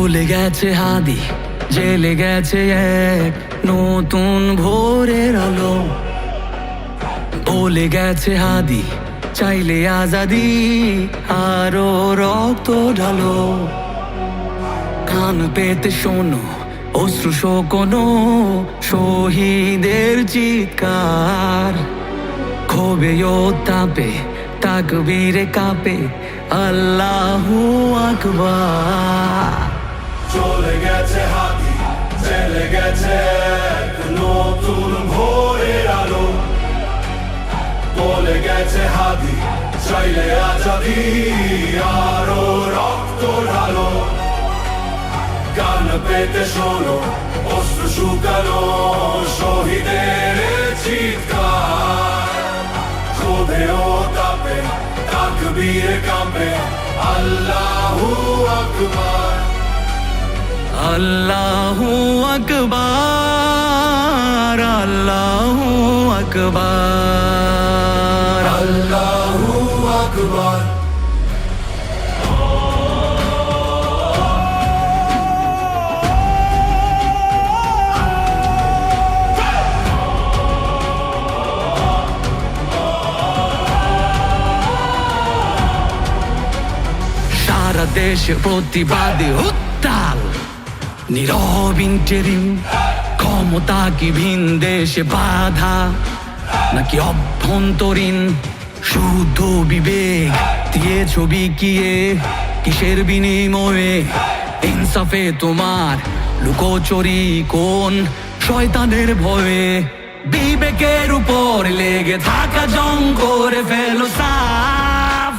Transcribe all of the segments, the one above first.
চলে গেছে হাদি, জেলে গেছে এক নতুন ভোরের আলো। বলে গেছে হাদি, চাইলে আজাদি, আরো রক্ত ঢালো। কান পেতে শোনো অশ্রু শোকনো শহীদের চিৎকার। ক্ষোভে ও তাপে তাকবীরে কাঁপে আল্লাহু আকবার। চলে গেছে হাদি, চলে গেছে এক নতুন ভোরের আলো। বলে গেছে হাদি, চাইলে আজাদি, আরো রক্ত ঢালো। কান পেতে শোনো অশ্রু শুকানো শহীদের চিৎকার। ক্ষোভে ও তাপে তাকবীরে কাঁপে আল্লাহু আকবার। আল্লাহু আকবার, আল্লাহু আকবার, আল্লাহু আকবার। সারা দেশে প্রতিবাদী উত্তাল, নীরব ইন্টেরিম। ক্ষমতা কি ভিন দেশে বাধা নাকি অভ্যন্তরীণ? শুদ্ধ বিবেক দিয়ে ছবি কিয়ে কিসের বিনিময়ে? ইনসাফে তোমার লুকোচুরি কোন শয়তানের ভয়ে? বিবেকের উপর লেগে থাকা জং করে ফেলো সাফ।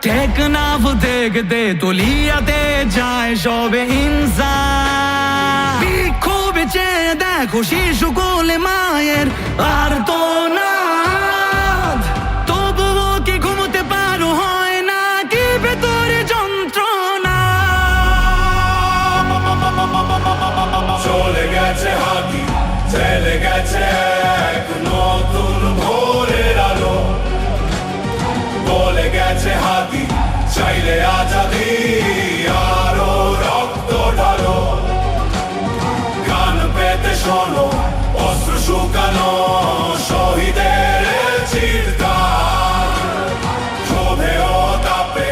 টেকনাফ দেখতে তলিয়াতে যায় সবে ইনসাফ। বিক্ষোভে চেয়ে দেখো শিশু কোলে মায়ের আর তো না, তবুও কি ঘুমোতে পারো হয় না কি ভেতরে যন্ত্রণা? চলে গেছে হাদি, চলে গেছে এক নতুন ভোরের আলো। বলে গেছে হাদি, চাইলে আজাদি, আরো রক্ত ঢালো। কান পেতে শোনো অশ্রু শুকানো শহীদের চিৎকার। ক্ষোভে ও তাপে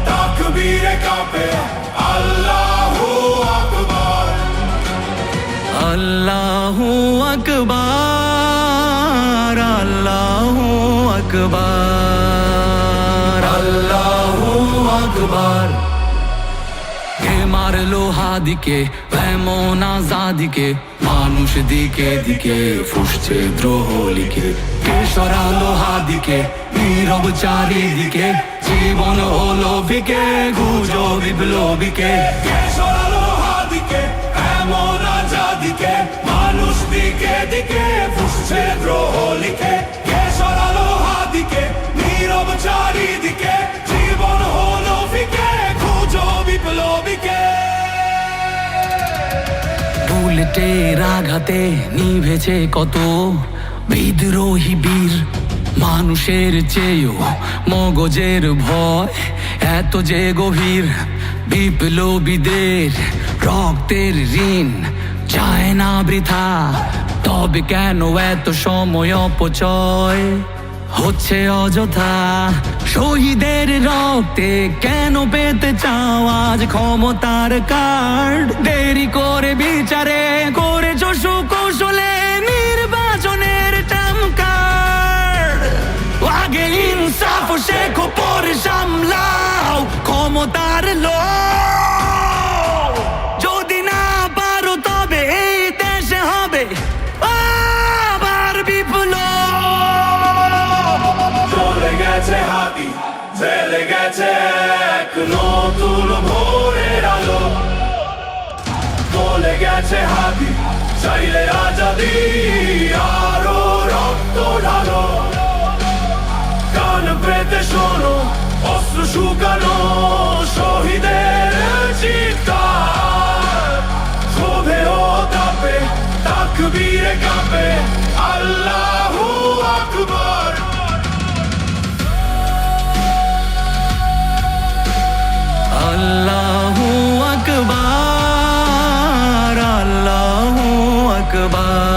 তাকবীরে কাঁপে আল্লাহু আকবার। আল্লাহু আকবার, আল্লাহু আকবার, আল্লাহু আকবার। কে মারলো হাদিকে এমন আজাদিকে? মানুষ দিকে দিকে ফুসছে দ্রোহ লিখে। কে সরালো হাদিকে নীরব চারিদিকে? জীবন হলো ফিকে গুজো বিপ্লবীকে। কে সরালো হাদিকে এমন আজাদিকে? মানুষ দিকে দিকে ফুসছে দ্রোহ লিখে। কে সরালো হাদিকে নীরব চারিদিকে? জীবন হলো ফিকে খুঁজো বিপ্লবীকে। বুলেটের আঘাতে নিভেছে কত বিদ্রোহী বীর। মানুষের চেয়েও মগজের ভয় এত যে গভীর। বিপ্লবীদের রক্তের ঋণ যায় না বৃথা, তবে কেন এত সময় অপচয় হচ্ছে অযথা? শহীদের রক্তে কেন পেতে চাও আজ ক্ষমতার কার্ড? দেরি করে বিচারে করেছো সুকৌশলে নির্বাচনের টামকার্ড। আগে ইনসাফ শেখো পরে সামলাও ক্ষমতার লোভ। যদি না পারো তবে এই দেশে হবে আবার বিপ্লব। চলে গেছে হাদি, চলে গেছে এক নতুন ভোরের আলো। বলে গেছে হাদি, চাইলে আজাদি, আরো রক্ত ঢালো। কান পেতে শোনো অশ্রু শুকানো শহীদের চিৎকার। ক্ষোভে ও তাপে তাকবীরে কাঁপে আল্লাহু আকবার। আল্লাহু আকবার। একবার